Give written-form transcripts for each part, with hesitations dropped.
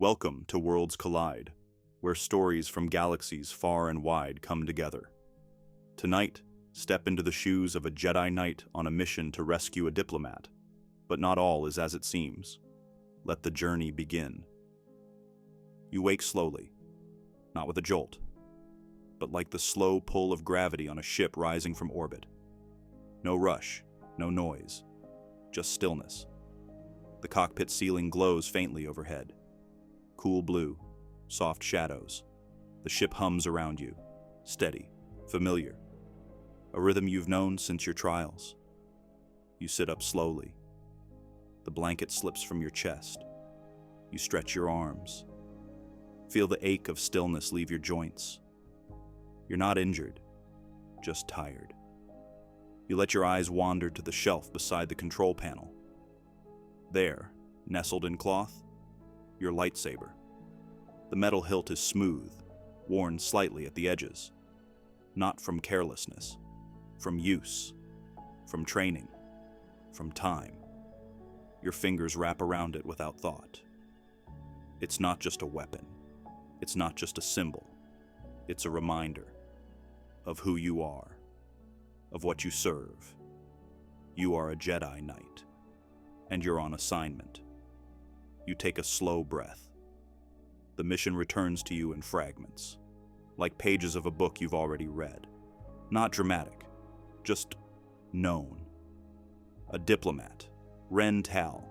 Welcome to Worlds Collide, where stories from galaxies far and wide come together. Tonight, step into the shoes of a Jedi Knight on a mission to rescue a diplomat. But not all is as it seems. Let the journey begin. You wake slowly, not with a jolt, but like the slow pull of gravity on a ship rising from orbit. No rush, no noise, just stillness. The cockpit ceiling glows faintly overhead. Cool blue, soft shadows. The ship hums around you, steady, familiar. A rhythm you've known since your trials. You sit up slowly. The blanket slips from your chest. You stretch your arms. Feel the ache of stillness leave your joints. You're not injured, just tired. You let your eyes wander to the shelf beside the control panel. There, nestled in cloth, your lightsaber. The metal hilt is smooth, worn slightly at the edges. Not from carelessness, from use, from training, from time. Your fingers wrap around it without thought. It's not just a weapon. It's not just a symbol. It's a reminder of who you are, of what you serve. You are a Jedi Knight, and you're on assignment. You take a slow breath. The mission returns to you in fragments, like pages of a book you've already read. Not dramatic, just known. A diplomat, Ren Tal,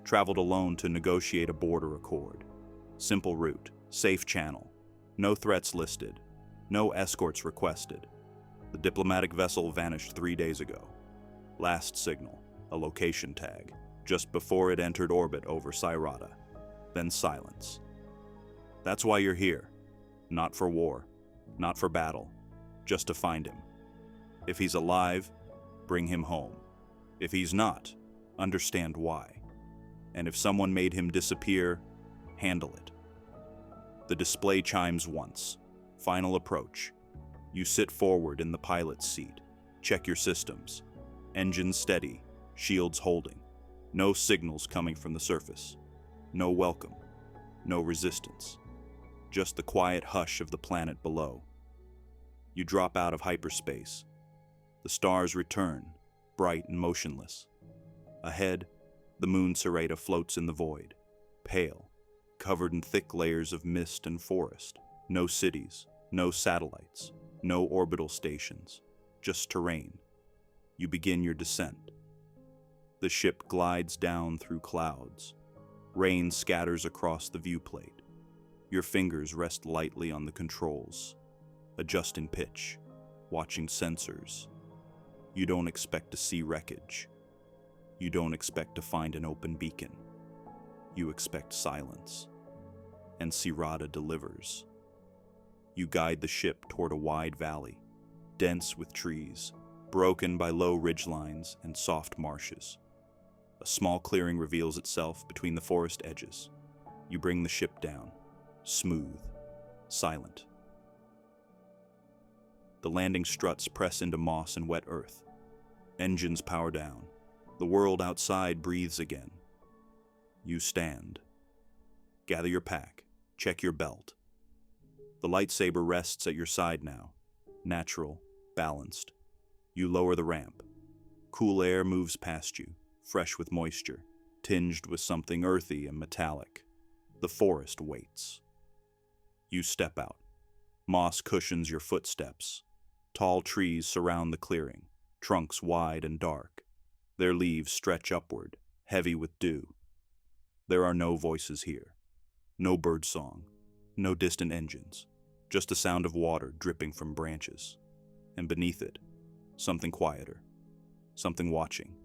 traveled alone to negotiate a border accord. Simple route, safe channel, no threats listed, no escorts requested. The diplomatic vessel vanished 3 days ago. Last signal, a location tag, just before it entered orbit over Syrata. Then silence. That's why you're here. Not for war, not for battle, just to find him. If he's alive, bring him home. If he's not, understand why. And if someone made him disappear, handle it. The display chimes once. Final approach. You sit forward in the pilot's seat. Check your systems. Engines steady, shields holding. No signals coming from the surface. No welcome. No resistance. Just the quiet hush of the planet below. You drop out of hyperspace. The stars return, bright and motionless. Ahead, the moon Sereta floats in the void, pale, covered in thick layers of mist and forest. No cities, no satellites, no orbital stations, just terrain. You begin your descent. The ship glides down through clouds. Rain scatters across the viewplate. Your fingers rest lightly on the controls, adjusting pitch, watching sensors. You don't expect to see wreckage. You don't expect to find an open beacon. You expect silence. And Syrata delivers. You guide the ship toward a wide valley, dense with trees, broken by low ridgelines and soft marshes. A small clearing reveals itself between the forest edges. You bring the ship down, smooth, silent. The landing struts press into moss and wet earth. Engines power down. The world outside breathes again. You stand. Gather your pack. Check your belt. The lightsaber rests at your side now, natural, balanced. You lower the ramp. Cool air moves past you, fresh with moisture, tinged with something earthy and metallic. The forest waits. You step out. Moss cushions your footsteps. Tall trees surround the clearing, trunks wide and dark. Their leaves stretch upward, heavy with dew. There are no voices here. No birdsong. No distant engines. Just the sound of water dripping from branches. And beneath it, something quieter. Something watching.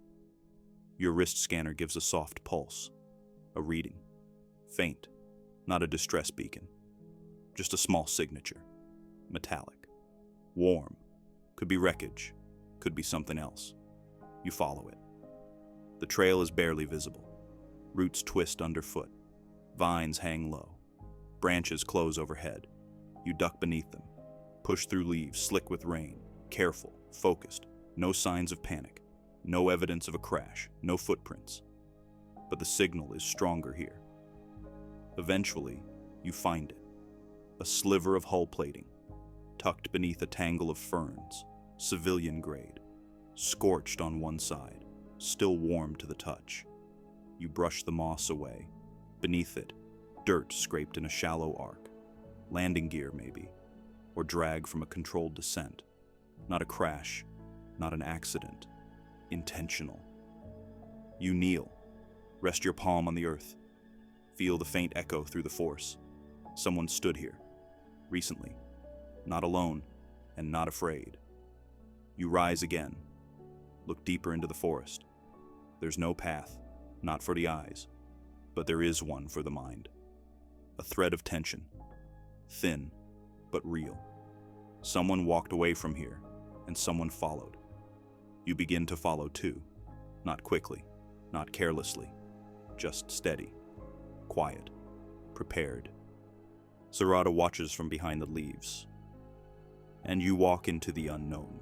Your wrist scanner gives a soft pulse. A reading. Faint. Not a distress beacon. Just a small signature. Metallic. Warm. Could be wreckage. Could be something else. You follow it. The trail is barely visible. Roots twist underfoot. Vines hang low. Branches close overhead. You duck beneath them. Push through leaves slick with rain. Careful, focused. No signs of panic. No evidence of a crash. No footprints. But the signal is stronger here. Eventually, you find it. A sliver of hull plating, tucked beneath a tangle of ferns, civilian grade, scorched on one side, still warm to the touch. You brush the moss away. Beneath it, dirt scraped in a shallow arc. Landing gear, maybe, or drag from a controlled descent. Not a crash, not an accident. Intentional. You kneel. Rest your palm on the earth. Feel the faint echo through the force. Someone stood here. Recently. Not alone, and not afraid. You rise again. Look deeper into the forest. There's no path, not for the eyes, but there is one for the mind. A thread of tension. Thin, but real. Someone walked away from here, and someone followed. You begin to follow too. Not quickly, not carelessly, just steady, quiet, prepared. Sarada watches from behind the leaves, and you walk into the unknown.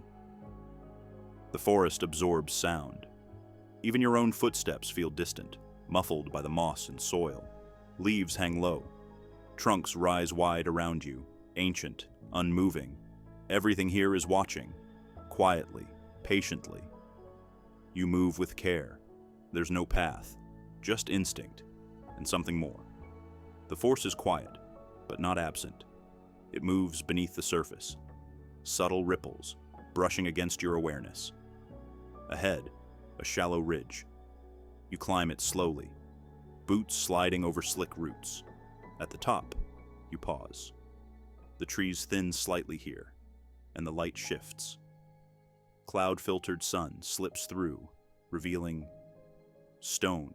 The forest absorbs sound. Even your own footsteps feel distant, muffled by the moss and soil. Leaves hang low. Trunks rise wide around you, ancient, unmoving. Everything here is watching, quietly, patiently. You move with care. There's no path, just instinct, and something more. The force is quiet, but not absent. It moves beneath the surface. Subtle ripples, brushing against your awareness. Ahead, a shallow ridge. You climb it slowly, boots sliding over slick roots. At the top, you pause. The trees thin slightly here, and the light shifts. Cloud-filtered sun slips through, revealing stone.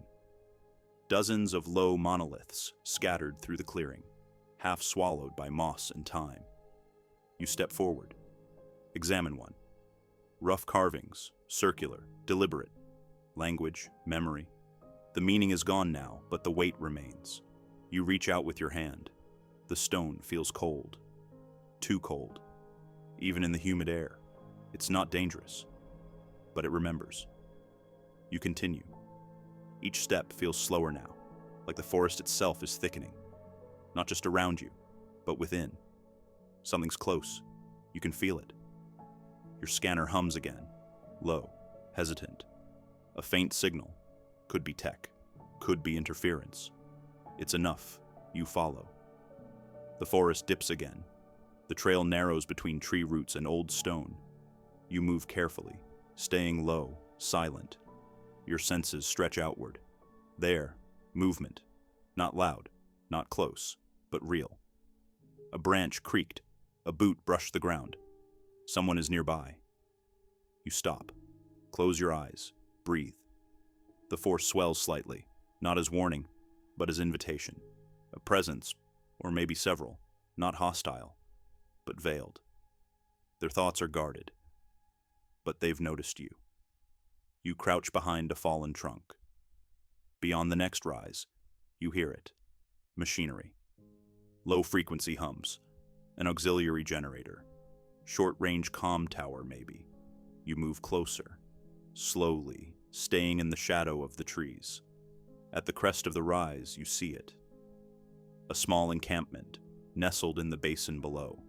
Dozens of low monoliths scattered through the clearing, half swallowed by moss and time. You step forward. Examine one. Rough carvings, circular, deliberate. Language, memory. The meaning is gone now, but the weight remains. You reach out with your hand. The stone feels cold. Too cold. Even in the humid air. It's not dangerous, but it remembers. You continue. Each step feels slower now, like the forest itself is thickening. Not just around you, but within. Something's close. You can feel it. Your scanner hums again, low, hesitant. A faint signal. Could be tech. Could be interference. It's enough. You follow. The forest dips again. The trail narrows between tree roots and old stone. You move carefully, staying low, silent. Your senses stretch outward. There, movement. Not loud, not close, but real. A branch creaked. A boot brushed the ground. Someone is nearby. You stop. Close your eyes. Breathe. The force swells slightly, not as warning, but as invitation. A presence, or maybe several, not hostile, but veiled. Their thoughts are guarded, but they've noticed you. You crouch behind a fallen trunk. Beyond the next rise, you hear it. Machinery. Low-frequency hums. An auxiliary generator. Short-range comm tower, maybe. You move closer. Slowly, staying in the shadow of the trees. At the crest of the rise, you see it. A small encampment, nestled in the basin below.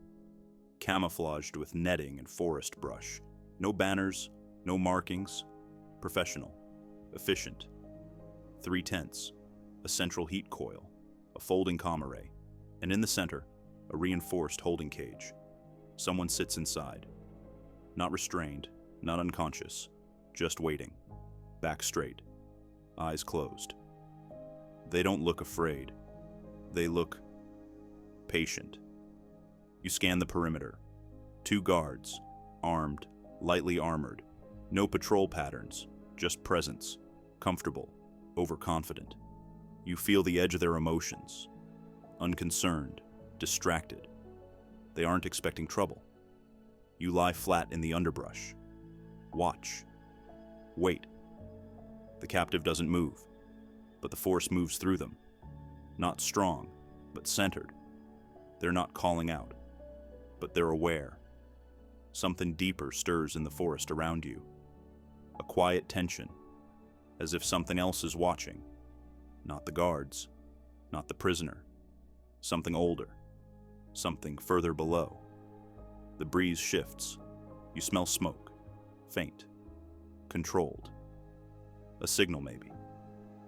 Camouflaged with netting and forest brush. No banners, no markings. Professional. Efficient. 3 tents. A central heat coil. A folding comm array. And in the center, a reinforced holding cage. Someone sits inside. Not restrained, not unconscious. Just waiting. Back straight. Eyes closed. They don't look afraid. They look patient. You scan the perimeter. 2 guards, armed, lightly armored. No patrol patterns, just presence. Comfortable, overconfident. You feel the edge of their emotions. Unconcerned, distracted. They aren't expecting trouble. You lie flat in the underbrush. Watch. Wait. The captive doesn't move, but the force moves through them. Not strong, but centered. They're not calling out, but they're aware. Something deeper stirs in the forest around you. A quiet tension, as if something else is watching. Not the guards, Not the prisoner. Something older. Something further below. The breeze shifts. You smell smoke. Faint. Controlled. A signal maybe.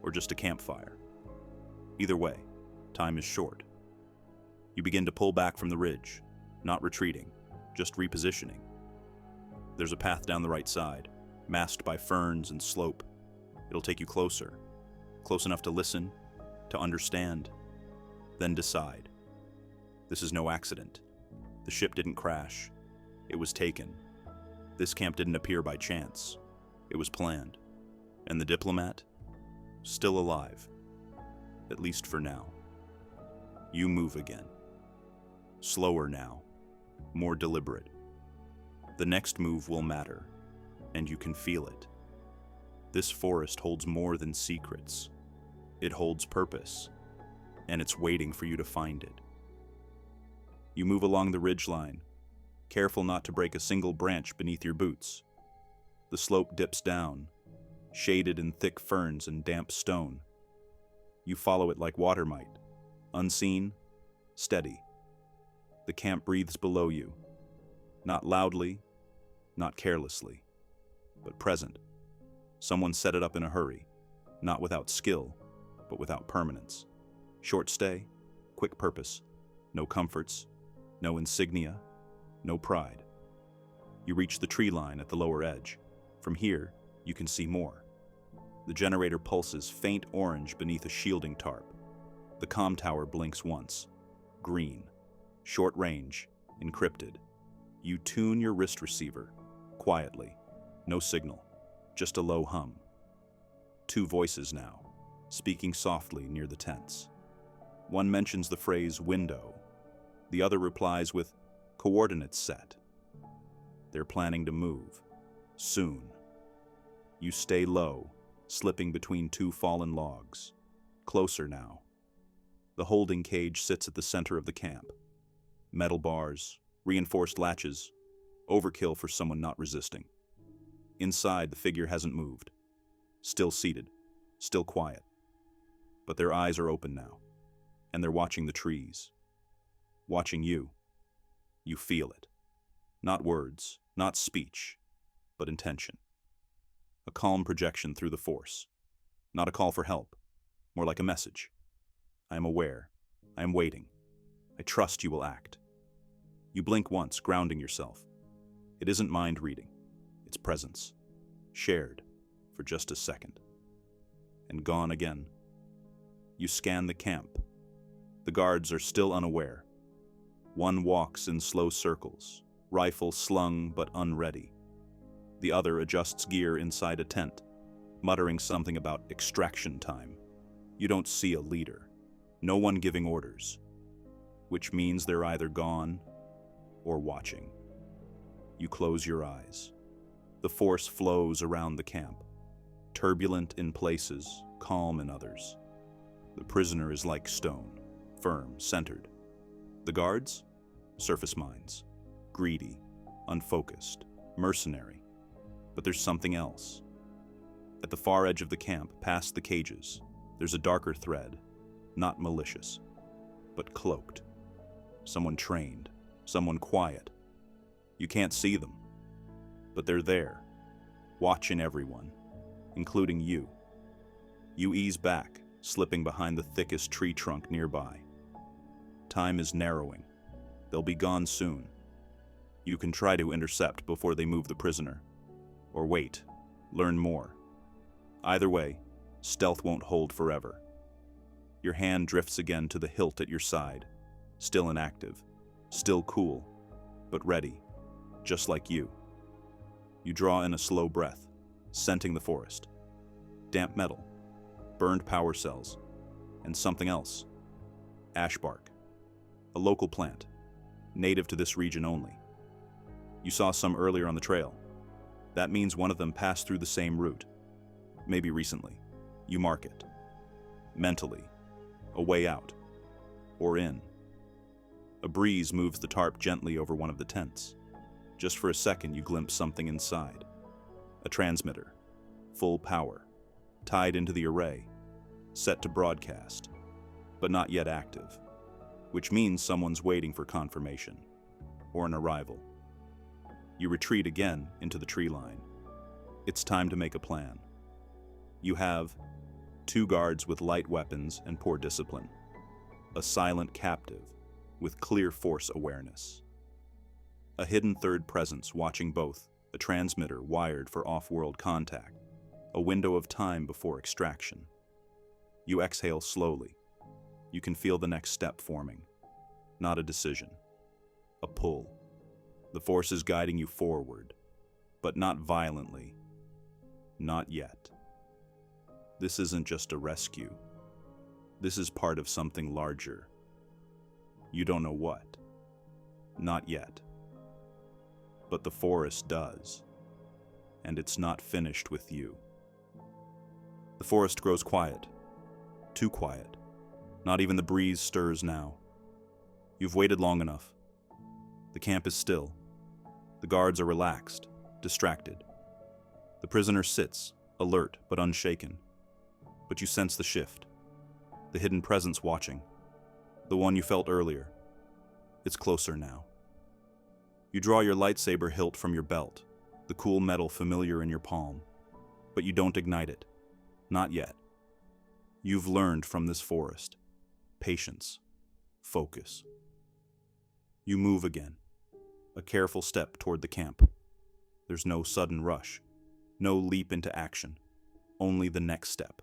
Or just a campfire. Either way, time is short. You begin to pull back from the ridge, not retreating, just repositioning. There's a path down the right side, masked by ferns and slope. It'll take you closer, close enough to listen, to understand, then decide. This is no accident. The ship didn't crash. It was taken. This camp didn't appear by chance. It was planned. And the Diplomat? Still alive. At least for now. You move again. Slower now. More deliberate. The next move will matter, and you can feel it. This forest holds more than secrets. It holds purpose, and it's waiting for you to find it. You move along the ridgeline, careful not to break a single branch beneath your boots. The slope dips down, shaded in thick ferns and damp stone. You follow it like water might, unseen, steady. The camp breathes below you, not loudly, not carelessly, but present. Someone set it up in a hurry, not without skill, but without permanence. Short stay, quick purpose, no comforts, no insignia, no pride. You reach the tree line at the lower edge. From here, you can see more. The generator pulses faint orange beneath a shielding tarp. The comm tower blinks once. Green. Short range. Encrypted. You tune your wrist receiver. Quietly. No signal. Just a low hum. Two voices now, speaking softly near the tents. One mentions the phrase window. The other replies with coordinates set. They're planning to move. Soon. You stay low, slipping between two fallen logs. Closer now. The holding cage sits at the center of the camp. Metal bars, reinforced latches, overkill for someone not resisting. Inside, the figure hasn't moved. Still seated, still quiet. But their eyes are open now, and they're watching the trees. Watching you. You feel it. Not words, not speech, but intention. A calm projection through the force. Not a call for help, more like a message. I am aware. I am waiting. I trust you will act. You blink once, grounding yourself. It isn't mind reading. It's presence. Shared for just a second. And gone again. You scan the camp. The guards are still unaware. One walks in slow circles, rifle slung but unready. The other adjusts gear inside a tent, muttering something about extraction time. You don't see a leader. No one giving orders. Which means they're either gone or watching. You close your eyes. The force flows around the camp. Turbulent in places, calm in others. The prisoner is like stone, firm, centered. The guards? Surface minds. Greedy, unfocused, mercenary. But there's something else. At the far edge of the camp, past the cages, there's a darker thread, not malicious, but cloaked. Someone trained, someone quiet. You can't see them, but they're there, watching everyone, including you. You ease back, slipping behind the thickest tree trunk nearby. Time is narrowing. They'll be gone soon. You can try to intercept before they move the prisoner. Or wait, learn more. Either way, stealth won't hold forever. Your hand drifts again to the hilt at your side, still inactive, still cool, but ready, just like you. You draw in a slow breath, scenting the forest. Damp metal, burned power cells, and something else. Ash bark, a local plant, native to this region only. You saw some earlier on the trail. That means one of them passed through the same route. Maybe recently. You mark it. Mentally. A way out. Or in. A breeze moves the tarp gently over one of the tents. Just for a second you glimpse something inside. A transmitter. Full power. Tied into the array. Set to broadcast. but not yet active, which means someone's waiting for confirmation, or an arrival. You retreat again into the tree line. It's time to make a plan. You have 2 guards with light weapons and poor discipline, a silent captive with clear force awareness, a hidden third presence watching both, a transmitter wired for off-world contact, a window of time before extraction. You exhale slowly. You can feel the next step forming. Not a decision. A pull. The force is guiding you forward, but not violently. Not yet. This isn't just a rescue. This is part of something larger. You don't know what. Not yet. But the forest does. And it's not finished with you. The forest grows quiet. Too quiet. Not even the breeze stirs now. You've waited long enough. The camp is still. The guards are relaxed, distracted. The prisoner sits, alert but unshaken. But you sense the shift. The hidden presence watching. The one you felt earlier. It's closer now. You draw your lightsaber hilt from your belt, the cool metal familiar in your palm. But you don't ignite it. Not yet. You've learned from this forest. Patience. Focus. You move again. A careful step toward the camp. There's no sudden rush. No leap into action. Only the next step.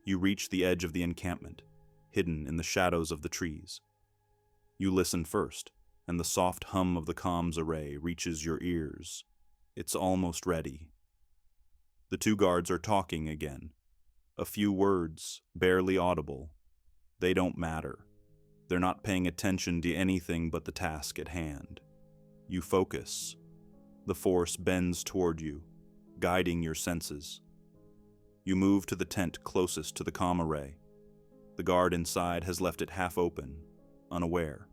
You reach the edge of the encampment, hidden in the shadows of the trees. You listen first, and the soft hum of the comms array reaches your ears. It's almost ready. The 2 guards are talking again. A few words, barely audible. They don't matter. They're not paying attention to anything but the task at hand. You focus. The force bends toward you, guiding your senses. You move to the tent closest to the comm array. The guard inside has left it half open, unaware.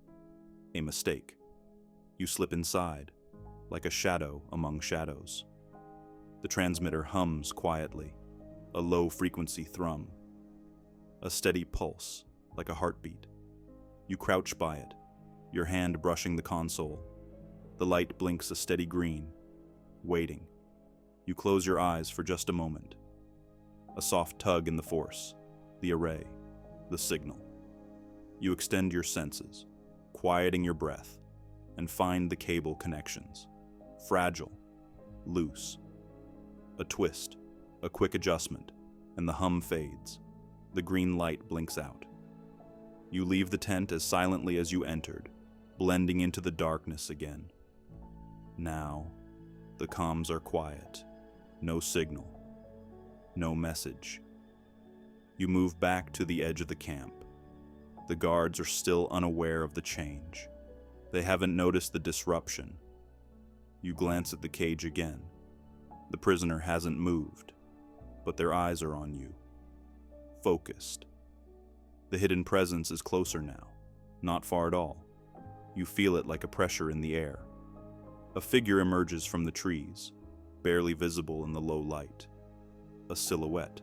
A mistake. You slip inside, like a shadow among shadows. The transmitter hums quietly, a low-frequency thrum. A steady pulse, like a heartbeat. You crouch by it, your hand brushing the console. The light blinks a steady green, waiting. You close your eyes for just a moment. A soft tug in the force, the array, the signal. You extend your senses, quieting your breath, and find the cable connections. Fragile, loose. A twist, a quick adjustment, and the hum fades. The green light blinks out. You leave the tent as silently as you entered, blending into the darkness again. Now, the comms are quiet. No signal. No message. You move back to the edge of the camp. The guards are still unaware of the change. They haven't noticed the disruption. You glance at the cage again. The prisoner hasn't moved, but their eyes are on you. Focused. The hidden presence is closer now, not far at all. You feel it like a pressure in the air. A figure emerges from the trees, barely visible in the low light. A silhouette.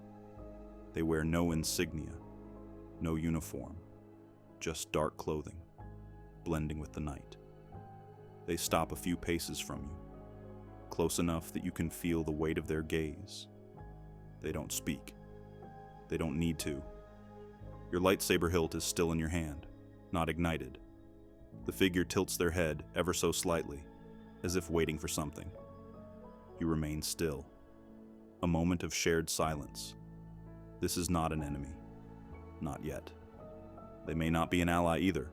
They wear no insignia, no uniform, just dark clothing, blending with the night. They stop a few paces from you, close enough that you can feel the weight of their gaze. They don't speak. They don't need to. Your lightsaber hilt is still in your hand, not ignited. The figure tilts their head ever so slightly, as if waiting for something. You remain still. A moment of shared silence. This is not an enemy. Not yet. They may not be an ally either.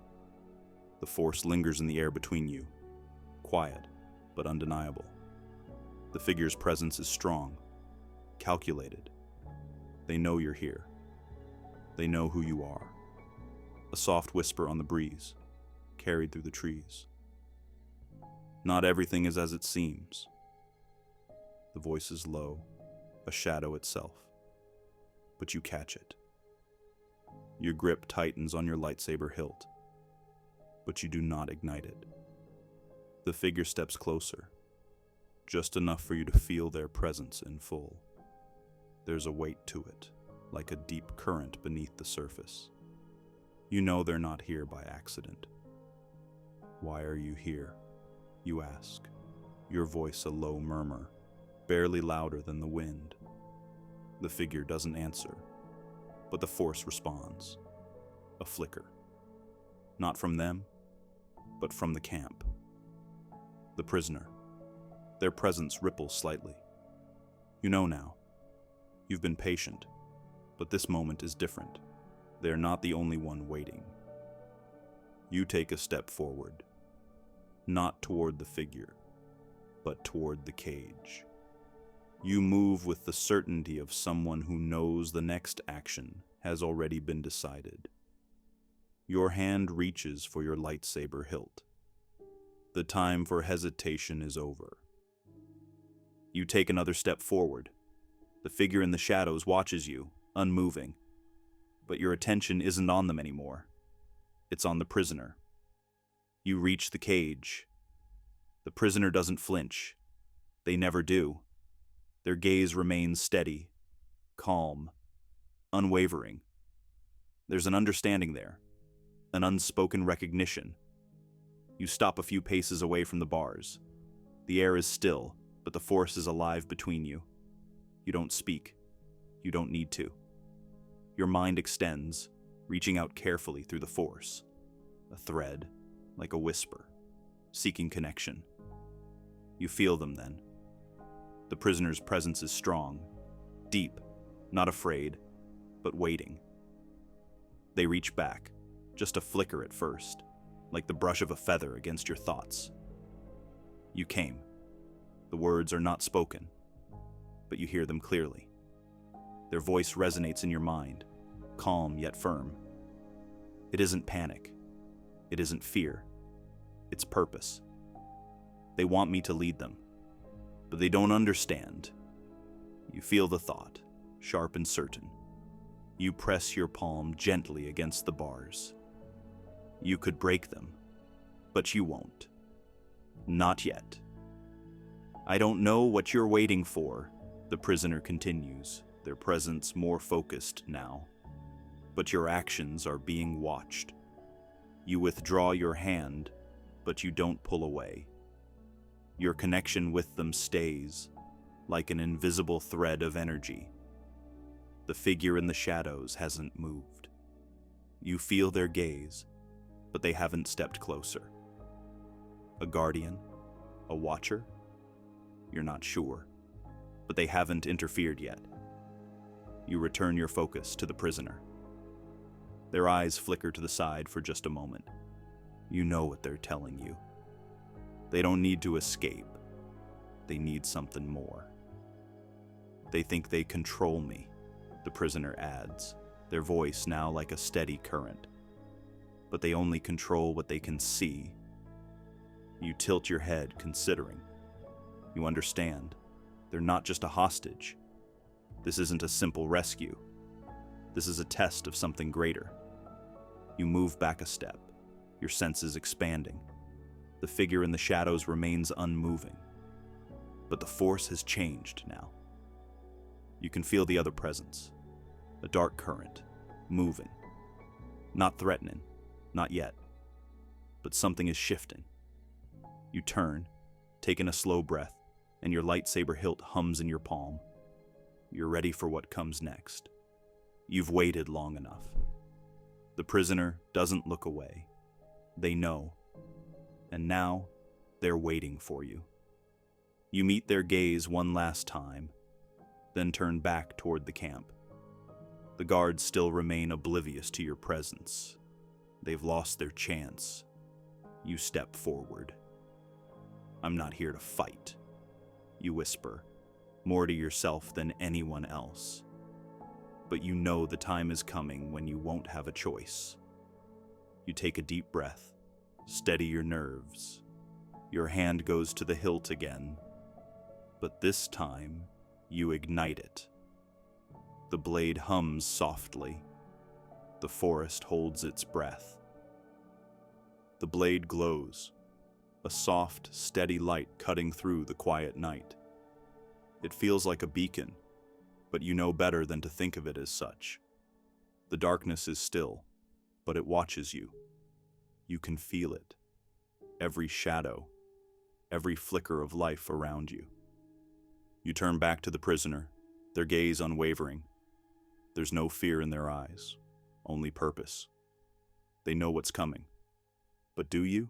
The force lingers in the air between you. Quiet, but undeniable. The figure's presence is strong, calculated. They know you're here. They know who you are. A soft whisper on the breeze, carried through the trees. Not everything is as it seems. The voice is low, a shadow itself. But you catch it. Your grip tightens on your lightsaber hilt, but you do not ignite it. The figure steps closer, just enough for you to feel their presence in full. There's a weight to it, like a deep current beneath the surface. You know they're not here by accident. Why are you here? You ask, your voice a low murmur, barely louder than the wind. The figure doesn't answer, but the force responds. A flicker. Not from them, but from the camp. The prisoner. Their presence ripples slightly. You know now. You've been patient, but this moment is different. They're not the only one waiting. You take a step forward, not toward the figure, but toward the cage. You move with the certainty of someone who knows the next action has already been decided. Your hand reaches for your lightsaber hilt. The time for hesitation is over. You take another step forward. The figure in the shadows watches you, unmoving. But your attention isn't on them anymore. It's on the prisoner. You reach the cage. The prisoner doesn't flinch. They never do. Their gaze remains steady, calm, unwavering. There's an understanding there, an unspoken recognition. You stop a few paces away from the bars. The air is still, but the force is alive between you. You don't speak. You don't need to. Your mind extends, reaching out carefully through the force. A thread, like a whisper, seeking connection. You feel them then. The prisoner's presence is strong, deep, not afraid, but waiting. They reach back, just a flicker at first, like the brush of a feather against your thoughts. You came. The words are not spoken, but you hear them clearly. Their voice resonates in your mind, calm yet firm. It isn't panic. It isn't fear. It's purpose. They want me to lead them, but they don't understand. You feel the thought, sharp and certain. You press your palm gently against the bars. You could break them, but you won't. Not yet. I don't know what you're waiting for, the prisoner continues, their presence more focused now. But your actions are being watched. You withdraw your hand, but you don't pull away. Your connection with them stays, like an invisible thread of energy. The figure in the shadows hasn't moved. You feel their gaze, but they haven't stepped closer. A guardian? A watcher? You're not sure, but they haven't interfered yet. You return your focus to the prisoner. Their eyes flicker to the side for just a moment. You know what they're telling you. They don't need to escape. They need something more. They think they control me, the prisoner adds, their voice now like a steady current. But they only control what they can see. You tilt your head, considering. You understand. They're not just a hostage. This isn't a simple rescue. This is a test of something greater. You move back a step, your senses expanding. The figure in the shadows remains unmoving. But the force has changed now. You can feel the other presence. A dark current, moving. Not threatening, not yet. But something is shifting. You turn, taking a slow breath, and your lightsaber hilt hums in your palm. You're ready for what comes next. You've waited long enough. The prisoner doesn't look away. They know. And now, they're waiting for you. You meet their gaze one last time, then turn back toward the camp. The guards still remain oblivious to your presence. They've lost their chance. You step forward. I'm not here to fight, you whisper, more to yourself than anyone else. But you know the time is coming when you won't have a choice. You take a deep breath, steady your nerves. Your hand goes to the hilt again, but this time you ignite it. The blade hums softly. The forest holds its breath. The blade glows, a soft, steady light cutting through the quiet night. It feels like a beacon, but you know better than to think of it as such. The darkness is still, but it watches you. You can feel it. Every shadow, every flicker of life around you. You turn back to the prisoner, their gaze unwavering. There's no fear in their eyes, only purpose. They know what's coming. But do you?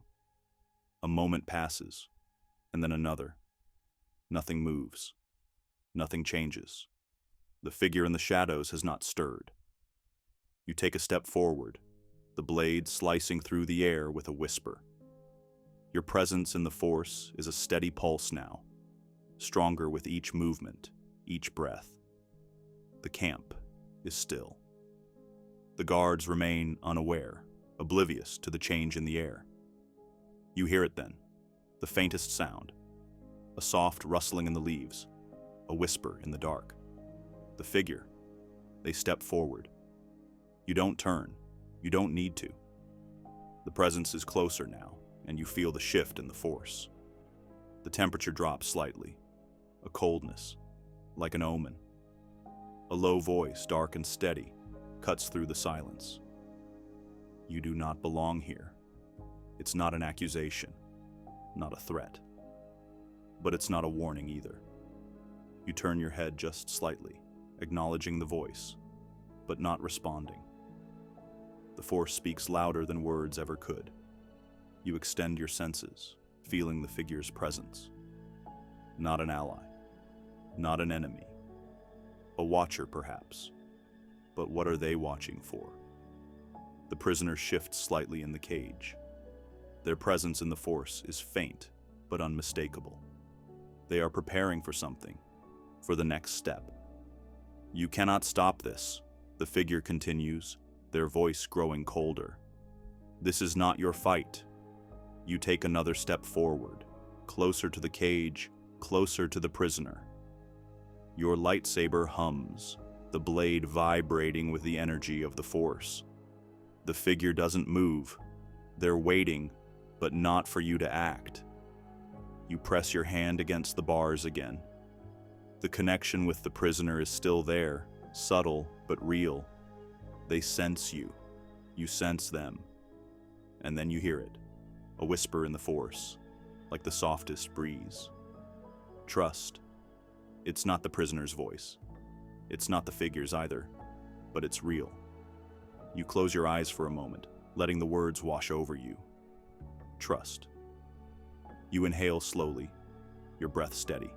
A moment passes, and then another. Nothing moves. Nothing changes. The figure in the shadows has not stirred. You take a step forward, the blade slicing through the air with a whisper. Your presence in the Force is a steady pulse now, stronger with each movement, each breath. The camp is still. The guards remain unaware, oblivious to the change in the air. You hear it then, the faintest sound, a soft rustling in the leaves, a whisper in the dark. The figure, they step forward. You don't turn, you don't need to. The presence is closer now, and you feel the shift in the Force. The temperature drops slightly, a coldness, like an omen. A low voice, dark and steady, cuts through the silence. You do not belong here. It's not an accusation, not a threat. But it's not a warning either. You turn your head just slightly, acknowledging the voice, but not responding. The Force speaks louder than words ever could. You extend your senses, feeling the figure's presence. Not an ally, not an enemy. A watcher, perhaps. But what are they watching for? The prisoner shifts slightly in the cage. Their presence in the Force is faint, but unmistakable. They are preparing for something, for the next step. You cannot stop this, the figure continues, their voice growing colder. This is not your fight. You take another step forward, closer to the cage, closer to the prisoner. Your lightsaber hums, the blade vibrating with the energy of the Force. The figure doesn't move. They're waiting, but not for you to act. You press your hand against the bars again. The connection with the prisoner is still there, subtle but real. They sense you. You sense them. And then you hear it, a whisper in the Force, like the softest breeze. Trust. It's not the prisoner's voice. It's not the figure's either, but it's real. You close your eyes for a moment, letting the words wash over you. Trust. You inhale slowly, your breath steady.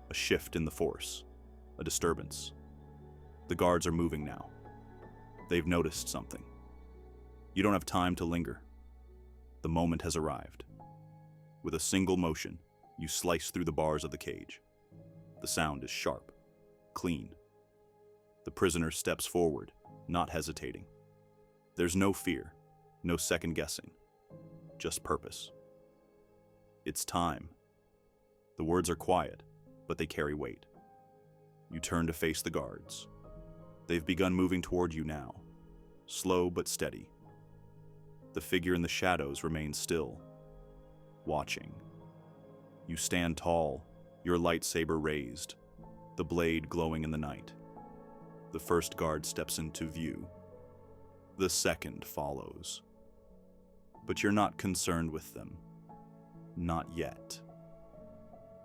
A shift in the Force, a disturbance. The guards are moving now. They've noticed something. You don't have time to linger. The moment has arrived. With a single motion, you slice through the bars of the cage. The sound is sharp, clean. The prisoner steps forward, not hesitating. There's no fear, no second guessing, just purpose. It's time. The words are quiet, but they carry weight. You turn to face the guards. They've begun moving toward you now, slow but steady. The figure in the shadows remains still, watching. You stand tall, your lightsaber raised, the blade glowing in the night. The first guard steps into view. The second follows. But you're not concerned with them. Not yet.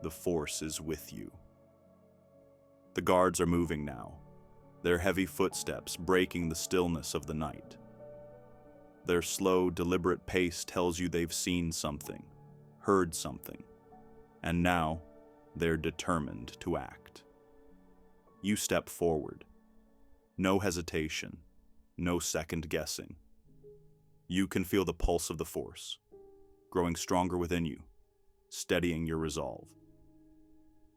The Force is with you. The guards are moving now, their heavy footsteps breaking the stillness of the night. Their slow, deliberate pace tells you they've seen something, heard something, and now they're determined to act. You step forward. No hesitation, no second guessing. You can feel the pulse of the Force, growing stronger within you, steadying your resolve.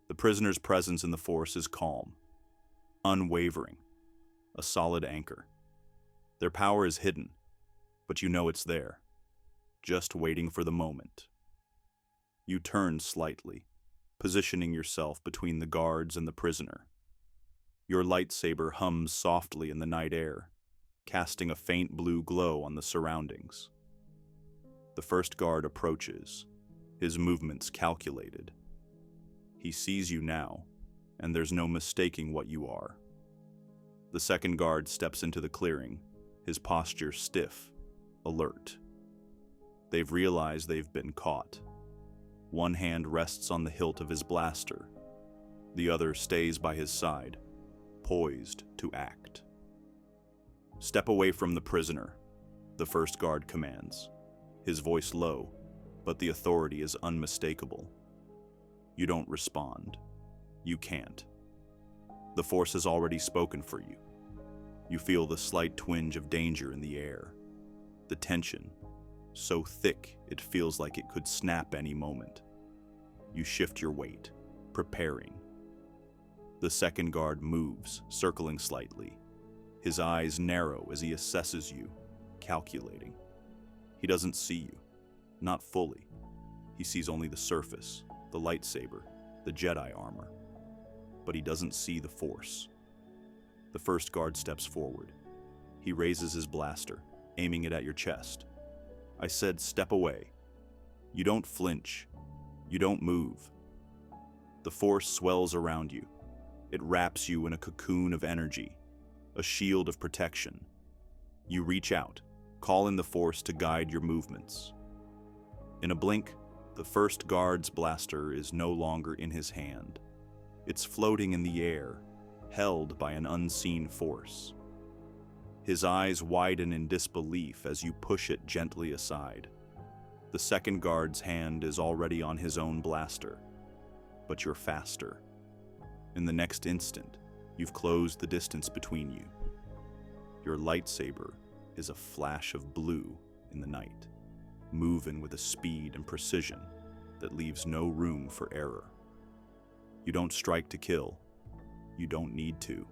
The prisoner's presence in the Force is calm, unwavering, a solid anchor. Their power is hidden, but you know it's there, just waiting for the moment. You turn slightly, positioning yourself between the guards and the prisoner. Your lightsaber hums softly in the night air, casting a faint blue glow on the surroundings. The first guard approaches, his movements calculated. He sees you now, and there's no mistaking what you are. The second guard steps into the clearing, his posture stiff, alert. They've realized they've been caught. One hand rests on the hilt of his blaster. The other stays by his side, poised to act. "Step away from the prisoner," the first guard commands, his voice low, but the authority is unmistakable. You don't respond. You can't. The Force has already spoken for you. You feel the slight twinge of danger in the air. The tension, so thick it feels like it could snap any moment. You shift your weight, preparing. The second guard moves, circling slightly. His eyes narrow as he assesses you, calculating. He doesn't see you, not fully. He sees only the surface, the lightsaber, the Jedi armor. But he doesn't see the Force. The first guard steps forward. He raises his blaster, aiming it at your chest. "I said step away. You don't flinch. You don't move." The Force swells around you. It wraps you in a cocoon of energy, a shield of protection. You reach out, call in the Force to guide your movements. In a blink, the first guard's blaster is no longer in his hand. It's floating in the air, held by an unseen force. His eyes widen in disbelief as you push it gently aside. The second guard's hand is already on his own blaster, but you're faster. In the next instant, you've closed the distance between you. Your lightsaber is a flash of blue in the night, moving with a speed and precision that leaves no room for error. You don't strike to kill. You don't need to.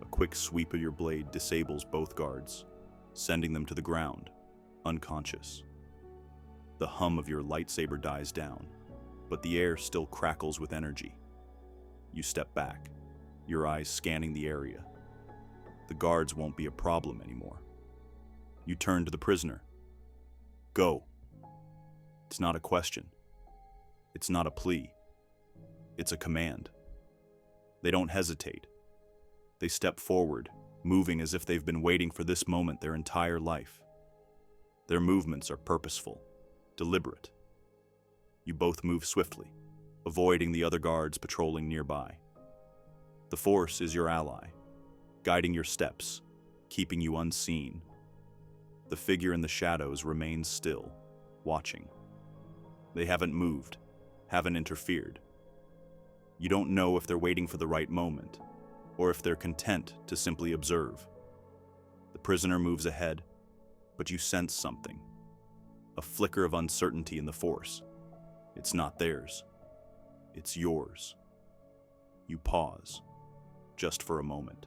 A quick sweep of your blade disables both guards, sending them to the ground, unconscious. The hum of your lightsaber dies down, but the air still crackles with energy. You step back, your eyes scanning the area. The guards won't be a problem anymore. You turn to the prisoner. "Go." It's not a question. It's not a plea. It's a command. They don't hesitate. They step forward, moving as if they've been waiting for this moment their entire life. Their movements are purposeful, deliberate. You both move swiftly, avoiding the other guards patrolling nearby. The Force is your ally, guiding your steps, keeping you unseen. The figure in the shadows remains still, watching. They haven't moved, haven't interfered. You don't know if they're waiting for the right moment, or if they're content to simply observe. The prisoner moves ahead, but you sense something. A flicker of uncertainty in the Force. It's not theirs. It's yours. You pause, just for a moment.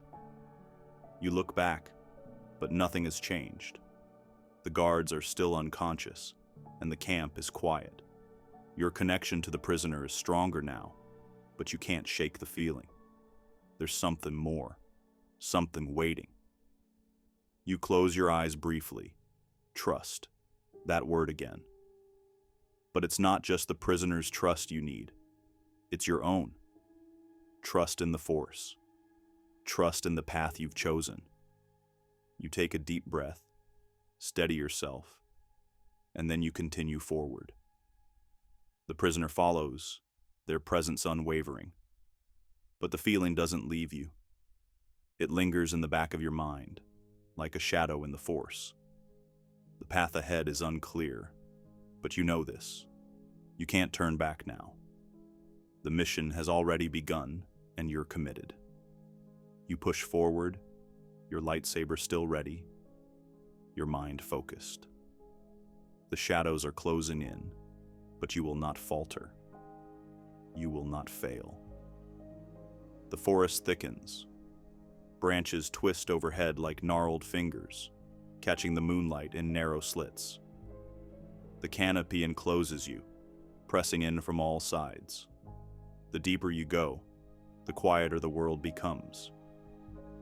You look back, but nothing has changed. The guards are still unconscious, and the camp is quiet. Your connection to the prisoner is stronger now, but you can't shake the feeling. There's something more, something waiting. You close your eyes briefly. Trust, that word again. But it's not just the prisoner's trust you need. It's your own. Trust in the Force. Trust in the path you've chosen. You take a deep breath, steady yourself, and then you continue forward. The prisoner follows, their presence unwavering. But the feeling doesn't leave you. It lingers in the back of your mind, like a shadow in the Force. The path ahead is unclear, but you know this. You can't turn back now. The mission has already begun, and you're committed. You push forward, your lightsaber still ready, your mind focused. The shadows are closing in, but you will not falter. You will not fail. The forest thickens. Branches twist overhead like gnarled fingers, catching the moonlight in narrow slits. The canopy encloses you, pressing in from all sides. The deeper you go, the quieter the world becomes.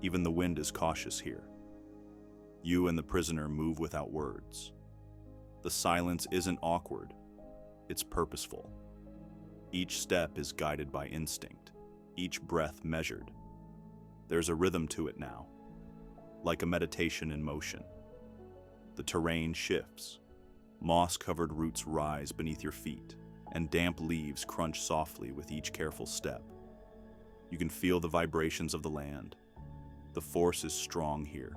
Even the wind is cautious here. You and the prisoner move without words. The silence isn't awkward, it's purposeful. Each step is guided by instinct, each breath measured. There's a rhythm to it now. like a meditation in motion. The terrain shifts. Moss-covered roots rise beneath your feet, and damp leaves crunch softly with each careful step. You can feel the vibrations of the land. The force is strong here,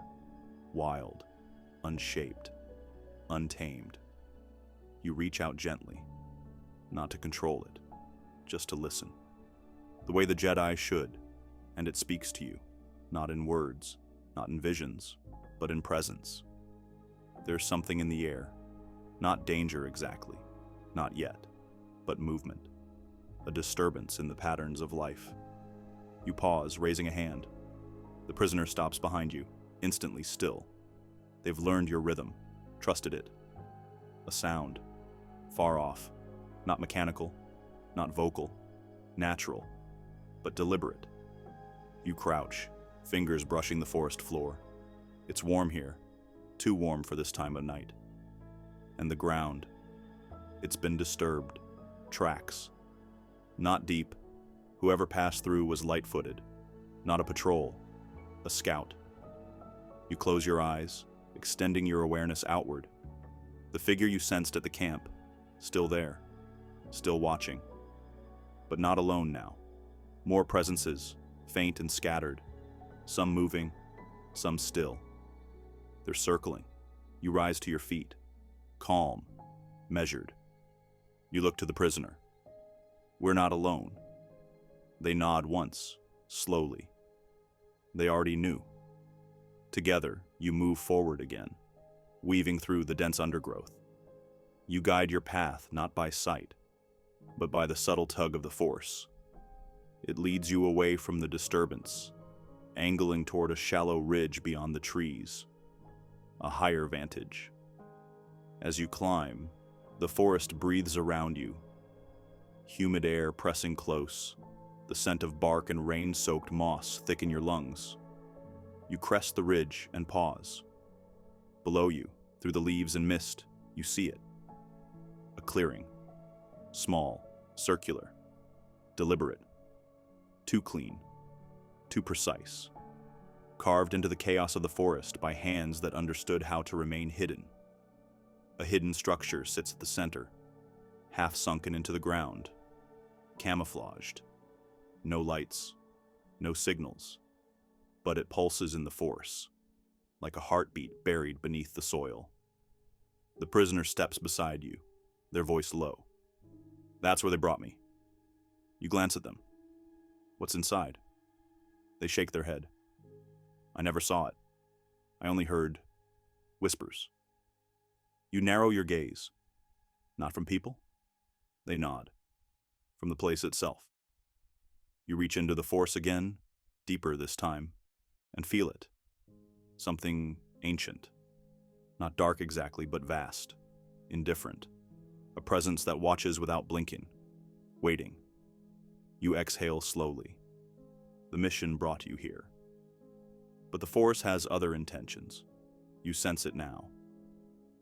wild, unshaped, untamed. You reach out gently, not to control it, just to listen. The way the Jedi should, and it speaks to you, not in words, not in visions, but in presence. There's something in the air, not danger exactly, not yet, but movement, a disturbance in the patterns of life. You pause, raising a hand. The prisoner stops behind you, instantly still. They've learned your rhythm, trusted it. A sound, far off, not mechanical, not vocal, natural, but deliberate. You crouch, fingers brushing the forest floor. It's warm here, too warm for this time of night. And the ground, it's been disturbed, tracks. Not deep. Whoever passed through was light-footed, not a patrol, a scout. You close your eyes, extending your awareness outward. The figure you sensed at the camp, still there, still watching. But not alone now. More presences, faint and scattered, some moving, some still. They're circling. You rise to your feet, calm, measured. You look to the prisoner. We're not alone. They nod once, slowly. They already knew. Together, you move forward again, weaving through the dense undergrowth. You guide your path not by sight, but by the subtle tug of the force. It leads you away from the disturbance, angling toward a shallow ridge beyond the trees, a higher vantage. As you climb, the forest breathes around you, humid air pressing close, the scent of bark and rain-soaked moss thick in your lungs. You crest the ridge and pause. Below you, through the leaves and mist, you see it. A clearing. Small, circular, deliberate. Too clean, too precise. Carved into the chaos of the forest by hands that understood how to remain hidden. A hidden structure sits at the center, half sunken into the ground, camouflaged. No lights, no signals, but it pulses in the force, like a heartbeat buried beneath the soil. The prisoner steps beside you, their voice low. That's where they brought me. You glance at them. What's inside? They shake their head. I never saw it. I only heard whispers. You narrow your gaze. Not from people? They nod. From the place itself. You reach into the force again, deeper this time, and feel it. Something ancient. Not dark exactly, but vast, indifferent. A presence that watches without blinking, waiting. You exhale slowly. The mission brought you here. But the force has other intentions. You sense it now.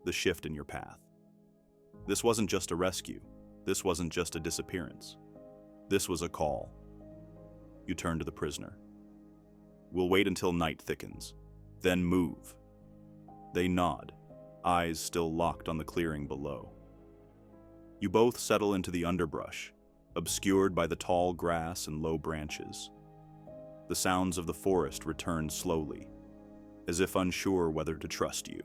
The shift in your path. This wasn't just a rescue. This wasn't just a disappearance. This was a call. You turn to the prisoner. We'll wait until night thickens, then move. They nod, eyes still locked on the clearing below. You both settle into the underbrush, obscured by the tall grass and low branches. The sounds of the forest return slowly, as if unsure whether to trust you.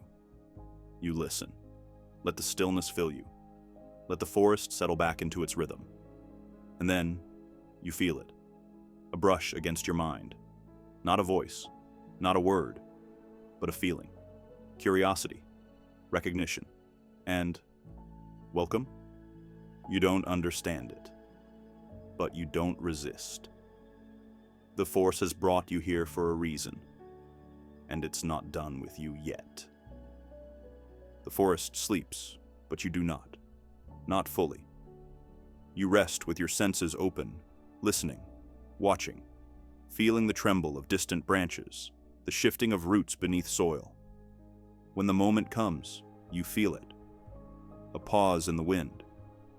You listen. Let the stillness fill you. Let the forest settle back into its rhythm. And then, you feel it. A brush against your mind. Not a voice, not a word, but a feeling. Curiosity, recognition, and welcome? You don't understand it, but you don't resist. The force has brought you here for a reason, and it's not done with you yet. The forest sleeps, but you do not. Not fully. You rest with your senses open, listening, watching, feeling the tremble of distant branches, the shifting of roots beneath soil. When the moment comes, you feel it. A pause in the wind.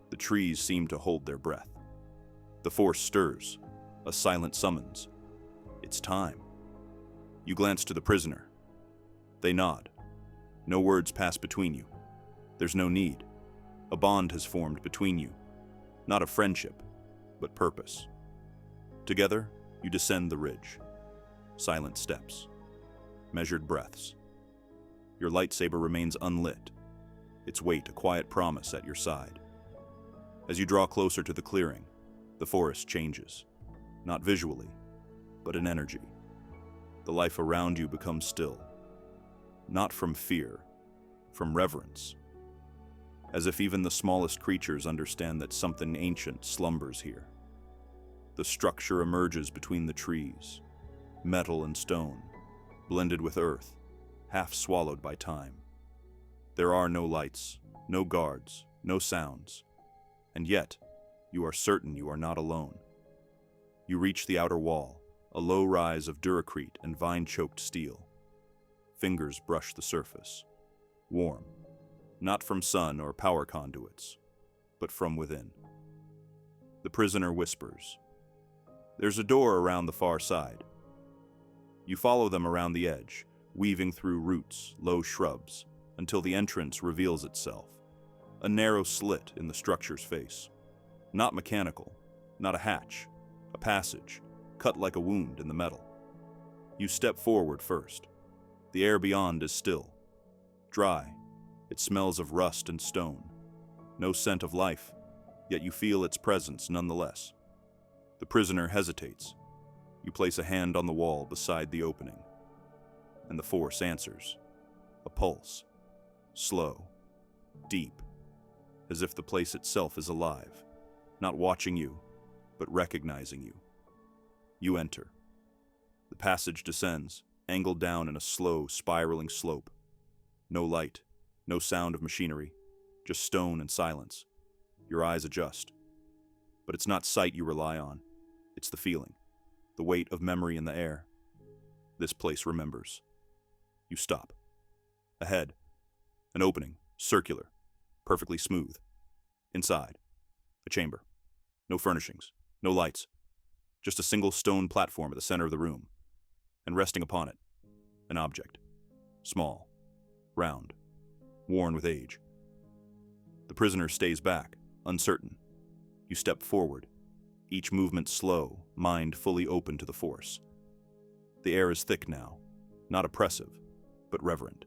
The trees seem to hold their breath. The force stirs, a silent summons. It's time. You glance to the prisoner, They nod. No words pass between you. There's no need. A bond has formed between you. Not a friendship, but purpose. Together, you descend the ridge. Silent steps. Measured breaths. Your lightsaber remains unlit, its weight a quiet promise at your side. As you draw closer to the clearing, the forest changes. Not visually, but in energy. The life around you becomes still. Not from fear, from reverence. As if even the smallest creatures understand that something ancient slumbers here. The structure emerges between the trees, metal and stone, blended with earth, half swallowed by time. There are no lights, no guards, no sounds, and yet you are certain you are not alone. You reach the outer wall, a low rise of duracrete and vine-choked steel. Fingers brush the surface, warm, not from sun or power conduits, but from within. The prisoner whispers. There's a door around the far side. You follow them around the edge, weaving through roots, low shrubs, until the entrance reveals itself. A narrow slit in the structure's face. Not mechanical, not a hatch, a passage, cut like a wound in the metal. You step forward first. The air beyond is still. Dry. It smells of rust and stone. No scent of life, yet you feel its presence nonetheless. The prisoner hesitates. You place a hand on the wall beside the opening. And the force answers. A pulse. Slow. Deep. As if the place itself is alive. Not watching you, but recognizing you. You enter. The passage descends, angled down in a slow, spiraling slope. No light, no sound of machinery, just stone and silence. Your eyes adjust. But it's not sight you rely on. It's the feeling, the weight of memory in the air. This place remembers. You stop. Ahead, an opening, circular, perfectly smooth. Inside, a chamber. No furnishings, no lights. Just a single stone platform at the center of the room. And resting upon it, an object. Small, round, worn with age. The prisoner stays back, uncertain. You step forward, each movement slow, mind fully open to the force. The air is thick now, not oppressive, but reverent.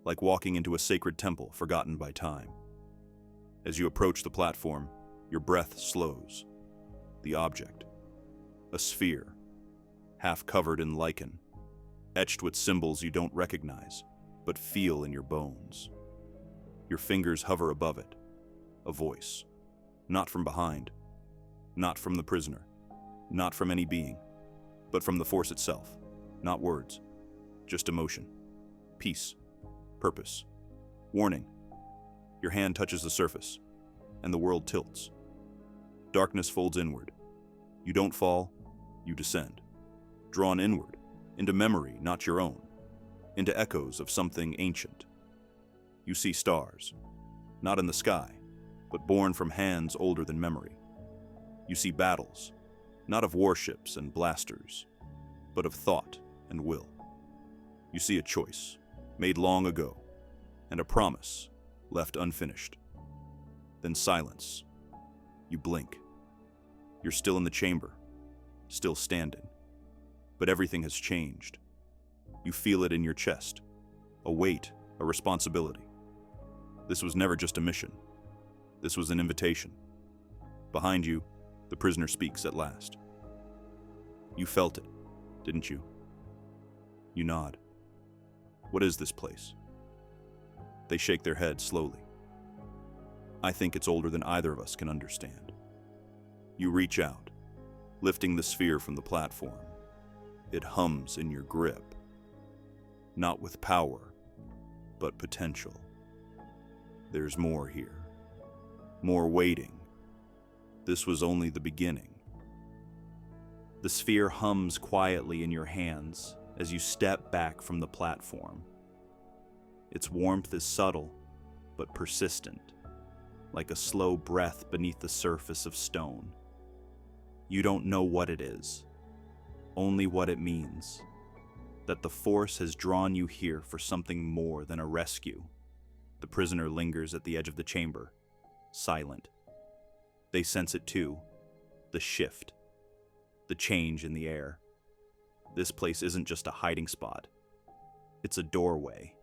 Like walking into a sacred temple forgotten by time. As you approach the platform, your breath slows. The object, a sphere, half covered in lichen, etched with symbols you don't recognize, but feel in your bones. Your fingers hover above it, a voice, not from behind, not from the prisoner, not from any being, but from the force itself, not words, just emotion, peace, purpose, warning. Your hand touches the surface, and the world tilts. Darkness folds inward. You don't fall, you descend. Drawn inward, into memory not your own, into echoes of something ancient. You see stars, not in the sky, but born from hands older than memory. You see battles, not of warships and blasters, but of thought and will. You see a choice, made long ago, and a promise, left unfinished. Then silence. You blink. You're still in the chamber, still standing. But everything has changed. You feel it in your chest, a weight, a responsibility. This was never just a mission. This was an invitation. Behind you, the prisoner speaks at last. You felt it, didn't you? You nod. What is this place? They shake their heads slowly. I think it's older than either of us can understand. You reach out, lifting the sphere from the platform. It hums in your grip. Not with power, but potential. There's more here. More waiting. This was only the beginning. The sphere hums quietly in your hands as you step back from the platform. Its warmth is subtle, but persistent, like a slow breath beneath the surface of stone. You don't know what it is, only what it means. that the Force has drawn you here for something more than a rescue. The prisoner lingers at the edge of the chamber, silent. They sense it too, the shift, the change in the air. This place isn't just a hiding spot. It's a doorway.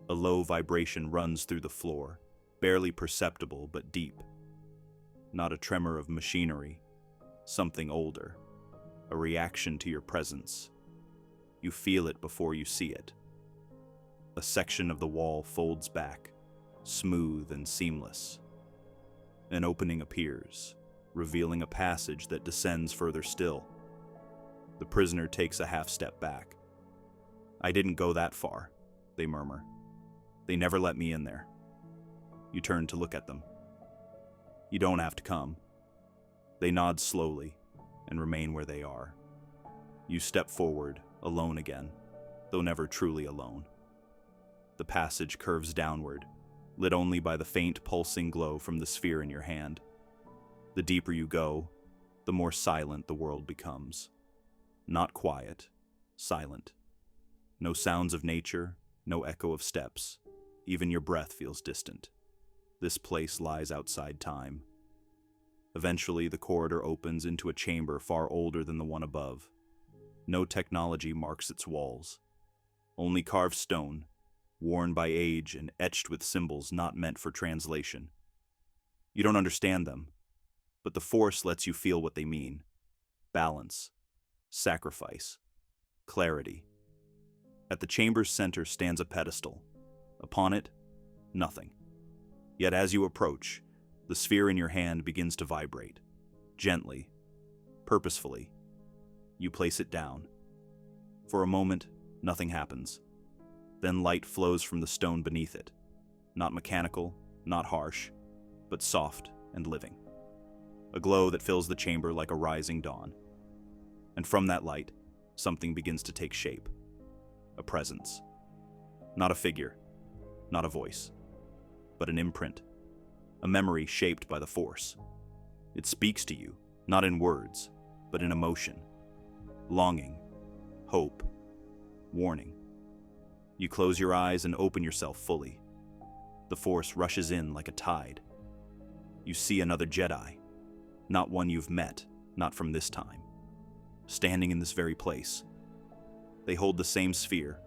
A low vibration runs through the floor, barely perceptible but deep. Not a tremor of machinery, something older, a reaction to your presence. You feel it before you see it. A section of the wall folds back, smooth and seamless. An opening appears, revealing a passage that descends further still. The prisoner takes a half step back. "I didn't go that far," they murmur. "They never let me in there." You turn to look at them. "You don't have to come." They nod slowly and remain where they are. You step forward, alone again, though never truly alone. The passage curves downward, lit only by the faint pulsing glow from the sphere in your hand. The deeper you go, the more silent the world becomes. Not quiet, silent. No sounds of nature, no echo of steps. Even your breath feels distant. This place lies outside time. Eventually, the corridor opens into a chamber far older than the one above. No technology marks its walls. Only carved stone, worn by age and etched with symbols not meant for translation. You don't understand them, but the Force lets you feel what they mean. Balance, sacrifice, clarity. At the chamber's center stands a pedestal. Upon it, nothing. Yet as you approach, the sphere in your hand begins to vibrate. Gently, purposefully. You place it down. For a moment, nothing happens. Then light flows from the stone beneath it. Not mechanical, not harsh, but soft and living. A glow that fills the chamber like a rising dawn. And from that light, something begins to take shape. A presence. Not a figure, not a voice, but an imprint. A memory shaped by the Force. It speaks to you, not in words, but in emotion. Longing, hope, warning. You close your eyes and open yourself fully. The Force rushes in like a tide. You see another Jedi, not one you've met, not from this time. Standing in this very place. They hold the same sphere,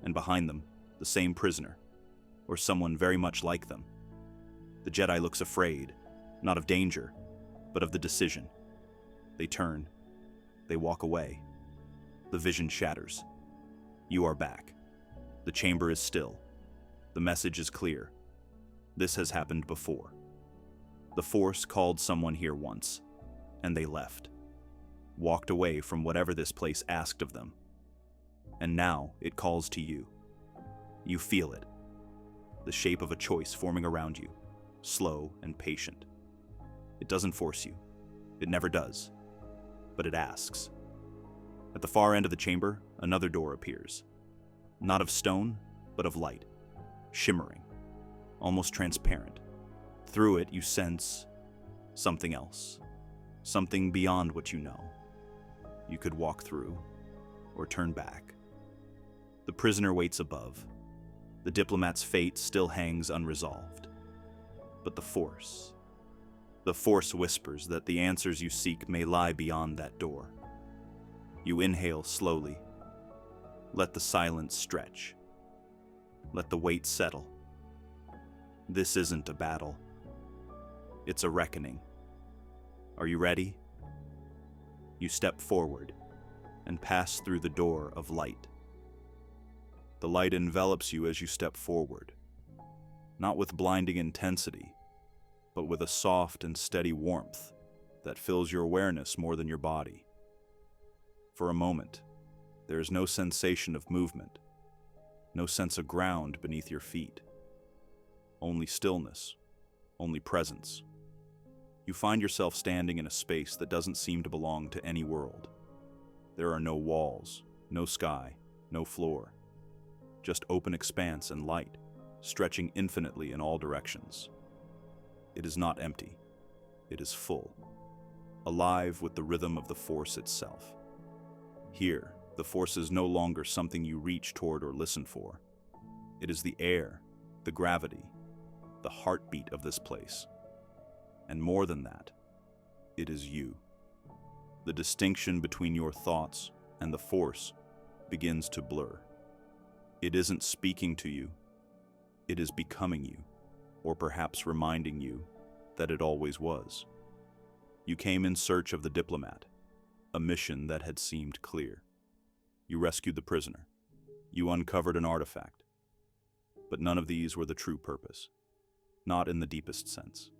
and behind them, the same prisoner, or someone very much like them. The Jedi looks afraid, not of danger, but of the decision. They turn. They walk away. The vision shatters. You are back. The chamber is still. The message is clear. This has happened before. The Force called someone here once, and they left. Walked away from whatever this place asked of them. And now it calls to you. You feel it. The shape of a choice forming around you, slow and patient. It doesn't force you. It never does. But it asks. At the far end of the chamber, another door appears. Not of stone, but of light. Shimmering. Almost transparent. Through it, you sense something else. Something beyond what you know. You could walk through, or turn back. The prisoner waits above. The diplomat's fate still hangs unresolved. But the Force whispers that the answers you seek may lie beyond that door. You inhale slowly. Let the silence stretch. Let the weight settle. This isn't a battle. It's a reckoning. Are you ready? You step forward and pass through the door of light. The light envelops you as you step forward, not with blinding intensity, but with a soft and steady warmth that fills your awareness more than your body. For a moment, there is no sensation of movement, no sense of ground beneath your feet. Only stillness, only presence. You find yourself standing in a space that doesn't seem to belong to any world. There are no walls, no sky, no floor. Just open expanse and light, stretching infinitely in all directions. It is not empty. It is full, alive with the rhythm of the Force itself. Here, The Force is no longer something you reach toward or listen for. It is the air, the gravity, the heartbeat of this place. And more than that, it is you. The distinction between your thoughts and the Force begins to blur. It isn't speaking to you, it is becoming you, or perhaps reminding you that it always was. You came in search of the Diplomat, a mission that had seemed clear. You rescued the prisoner. You uncovered an artifact. But none of these were the true purpose, not in the deepest sense.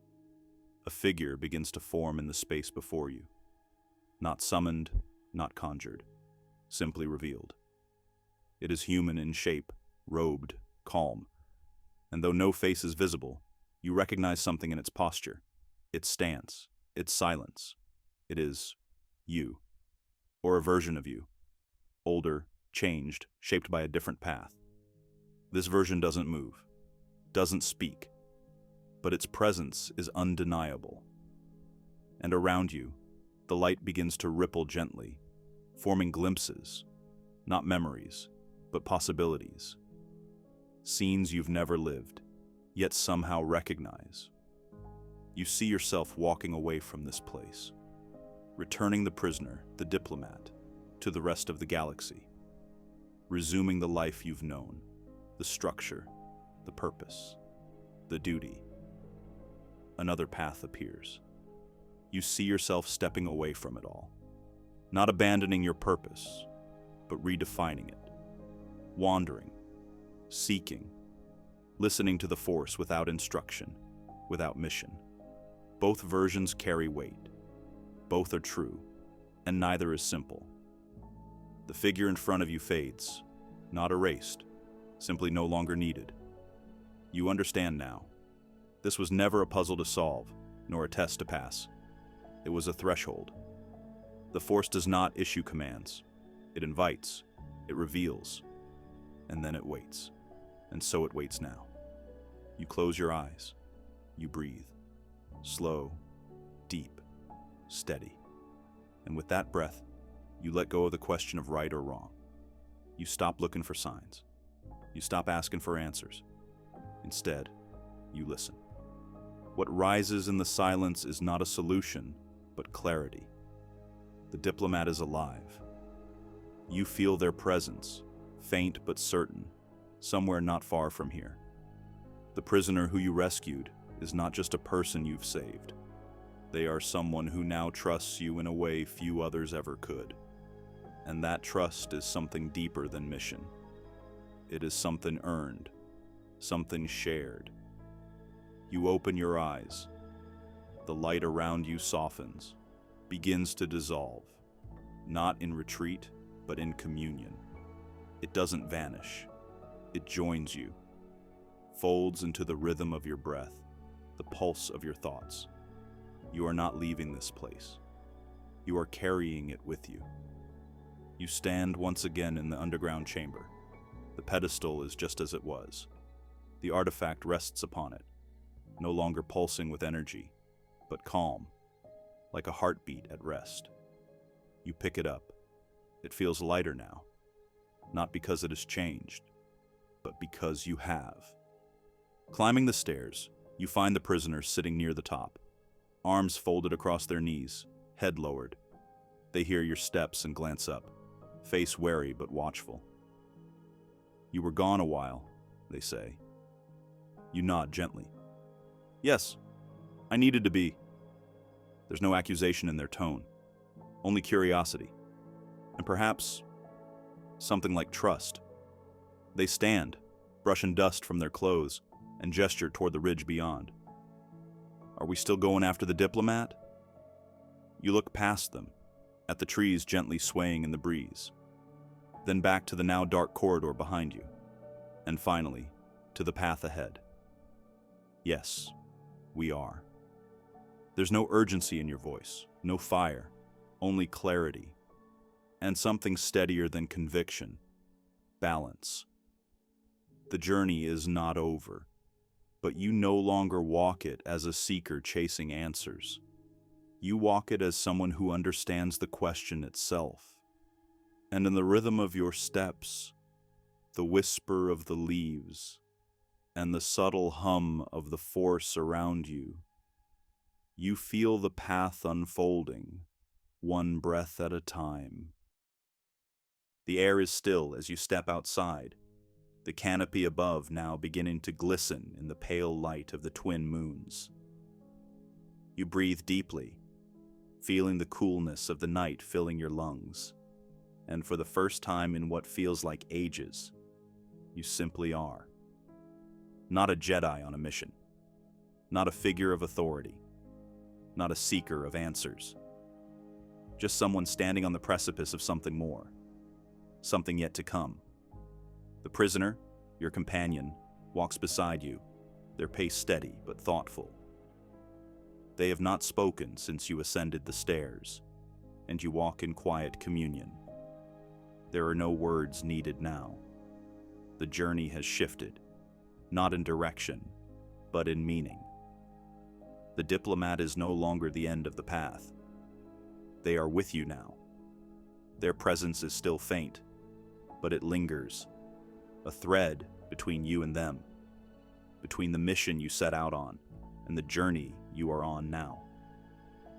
A figure begins to form in the space before you. Not summoned, not conjured, simply revealed. It is human in shape, robed, calm, and though no face is visible, you recognize something in its posture, its stance, its silence. It is you, or a version of you, older, changed, shaped by a different path. This version doesn't move, doesn't speak, but its presence is undeniable. And around you, the light begins to ripple gently, forming glimpses, not memories, but possibilities. Scenes you've never lived, yet somehow recognize. You see yourself walking away from this place, returning the prisoner, the Diplomat, to the rest of the galaxy, resuming the life you've known, the structure, the purpose, the duty. Another path appears. You see yourself stepping away from it all, not abandoning your purpose, but redefining it, wandering, seeking, listening to the Force without instruction, without mission. Both versions carry weight. Both are true, and neither is simple. The figure in front of you fades, not erased, simply no longer needed. You understand now. This was never a puzzle to solve, nor a test to pass. It was a threshold. The Force does not issue commands. It invites, it reveals, and then it waits. And so it waits now. You close your eyes. You breathe. Slow, deep, steady. And with that breath, you let go of the question of right or wrong. You stop looking for signs. You stop asking for answers. Instead, you listen. What rises in the silence is not a solution, but clarity. The Diplomat is alive. You feel their presence, faint but certain, somewhere not far from here. The prisoner who you rescued is not just a person you've saved. They are someone who now trusts you in a way few others ever could. And that trust is something deeper than mission. It is something earned, something shared. You open your eyes. The light around you softens, begins to dissolve, not in retreat, but in communion. It doesn't vanish. It joins you, folds into the rhythm of your breath, the pulse of your thoughts. You are not leaving this place. You are carrying it with you. You stand once again in the underground chamber. The pedestal is just as it was. The artifact rests upon it, no longer pulsing with energy, but calm, like a heartbeat at rest. You pick it up. It feels lighter now, not because it has changed, but because you have. Climbing the stairs, you find the prisoners sitting near the top, arms folded across their knees, head lowered. They hear your steps and glance up, face wary but watchful. You were gone a while, they say. You nod gently. Yes, I needed to be. There's no accusation in their tone, only curiosity, and perhaps something like trust. They stand, brushing dust from their clothes, and gesture toward the ridge beyond. Are we still going after the Diplomat? You look past them, at the trees gently swaying in the breeze, then back to the now dark corridor behind you, and finally, to the path ahead. Yes, we are. There's no urgency in your voice, no fire, only clarity, and something steadier than conviction, balance. The journey is not over, but you no longer walk it as a seeker chasing answers. You walk it as someone who understands the question itself. And in the rhythm of your steps, the whisper of the leaves, and the subtle hum of the force around you, you feel the path unfolding, one breath at a time. The air is still as you step outside, the canopy above now beginning to glisten in the pale light of the twin moons. You breathe deeply, feeling the coolness of the night filling your lungs, and for the first time in what feels like ages, you simply are. Not a Jedi on a mission, not a figure of authority, not a seeker of answers. Just someone standing on the precipice of something more, something yet to come. The prisoner, your companion, walks beside you, their pace steady but thoughtful. They have not spoken since you ascended the stairs, and you walk in quiet communion. There are no words needed now. The journey has shifted, not in direction, but in meaning. The diplomat is no longer the end of the path. They are with you now. Their presence is still faint, but it lingers, a thread between you and them, between the mission you set out on and the journey you are on now.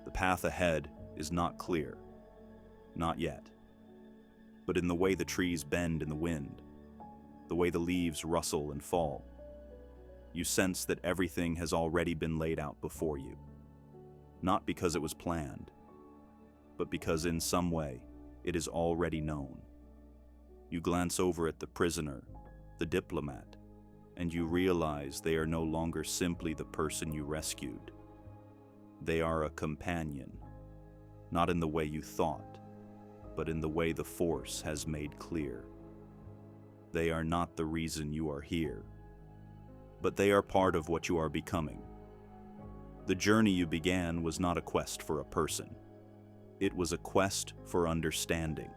The path ahead is not clear, not yet, but in the way the trees bend in the wind, the way the leaves rustle and fall, you sense that everything has already been laid out before you, not because it was planned, but because in some way it is already known. You glance over at the prisoner, the diplomat, and you realize they are no longer simply the person you rescued. They are a companion, not in the way you thought, but in the way the Force has made clear. They are not the reason you are here, but they are part of what you are becoming. The journey you began was not a quest for a person. It was a quest for understanding.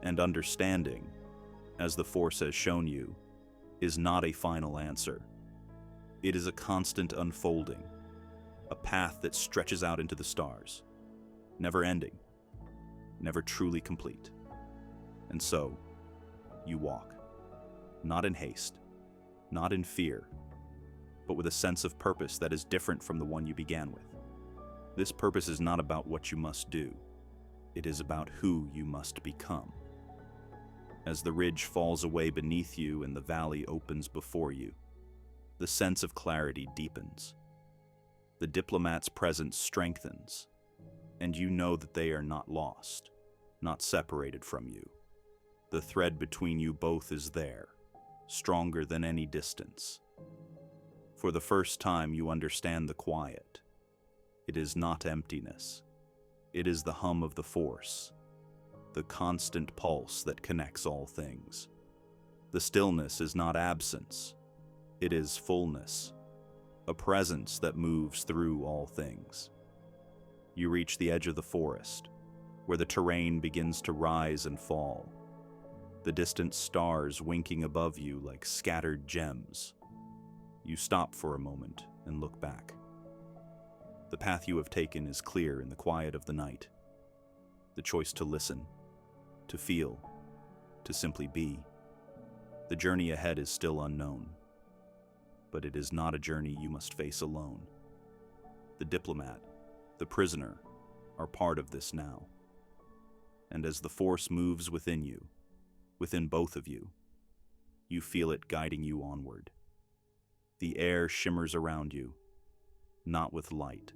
And understanding, as the Force has shown you, is not a final answer. It is a constant unfolding, a path that stretches out into the stars, never ending, never truly complete. And so, you walk, not in haste, not in fear, but with a sense of purpose that is different from the one you began with. This purpose is not about what you must do. It is about who you must become. As the ridge falls away beneath you and the valley opens before you, the sense of clarity deepens. The diplomat's presence strengthens, and you know that they are not lost, not separated from you. The thread between you both is there, stronger than any distance. For the first time, you understand the quiet. It is not emptiness. It is the hum of the Force, the constant pulse that connects all things. The stillness is not absence. It is fullness, a presence that moves through all things. You reach the edge of the forest, where the terrain begins to rise and fall, the distant stars winking above you like scattered gems. You stop for a moment and look back. The path you have taken is clear in the quiet of the night. The choice to listen, to feel, to simply be. The journey ahead is still unknown, but it is not a journey you must face alone. The diplomat, the prisoner, are part of this now. And as the Force moves within you, within both of you, you feel it guiding you onward. The air shimmers around you, not with light,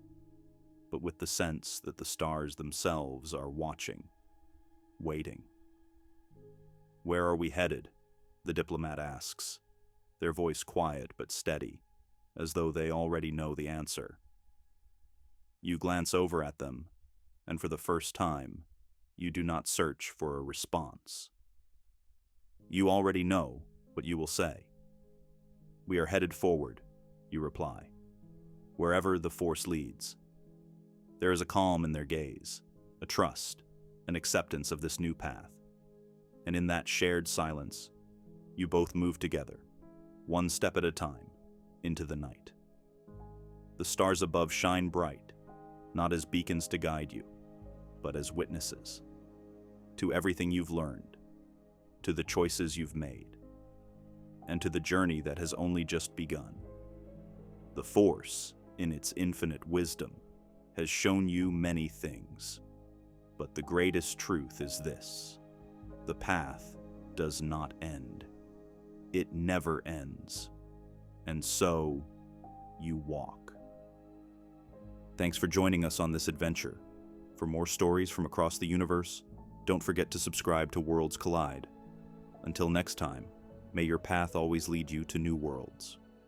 but with the sense that the stars themselves are watching, waiting. "Where are we headed?" the diplomat asks, their voice quiet but steady, as though they already know the answer. You glance over at them, and for the first time, you do not search for a response. You already know what you will say. "We are headed forward," you reply, "wherever the Force leads." There is a calm in their gaze, a trust, an acceptance of this new path. And in that shared silence, you both move together, one step at a time, into the night. The stars above shine bright, not as beacons to guide you, but as witnesses. to everything you've learned, to the choices you've made, and to the journey that has only just begun. The Force, in its infinite wisdom, has shown you many things, but the greatest truth is this: the path does not end. It never ends. And so, you walk. Thanks for joining us on this adventure. For more stories from across the universe, don't forget to subscribe to Worlds Collide. Until next time, may your path always lead you to new worlds.